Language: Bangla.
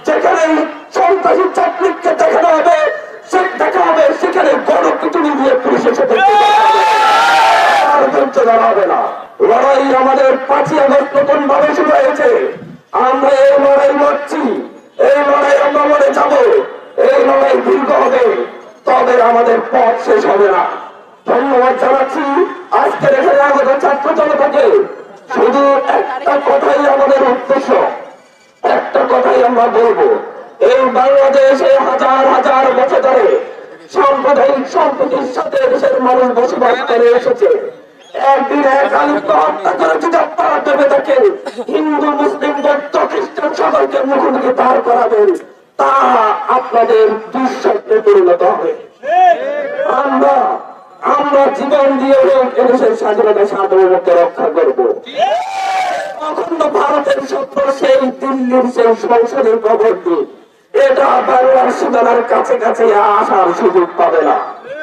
যেখানে সন্ত্রাসী চাকরিকে দেখানো হবে সেখানে গণপিটুনি দিয়ে পুলিশের সাথে হবে না। লড়াই আমাদের 5ই আগস্ট নতুন ভাবে শুরু হয়েছে। আমরা এই লড়াই লড়ছি, এই লড়াই আমরা লড়ে যাব, এই লড়াই দীর্ঘ হবে, তবে আমাদের পথ শেষ হবে না। ধন্যবাদ জানাচ্ছি আজকের এখানে আগত ছাত্র জনতাকে। শুধু একটা কথাই আমাদের উদ্দেশ্য, একটা কথাই আমরা বলবো, এই বাংলাদেশে হাজার হাজার বছর ধরে সাম্প্রদায়িক সম্প্রীতির সাথে দেশের মানুষ বসবাস করে এসেছে। একদিন এক আলিমকে হত্যা করে যদি আপনারা ভেবে থাকেন হিন্দু মুসলিম বৌদ্ধ খ্রিস্টান সকলকে মুখোমুখি দাঁড় করাবেন, তা আপনাদের দুঃস্বপ্নে পরিণত হবে। আমরা জীবন দিয়ে এদেশের স্বাধীনতা সার্বভৌমত্ব রক্ষা করব। অখণ্ড ভারতের স্বপ্ন সেই দিল্লির সেই সংসদের প্রবর্তী, এটা বাংলার সীমানার কাছে কাছে আসার সুযোগ পাবে না।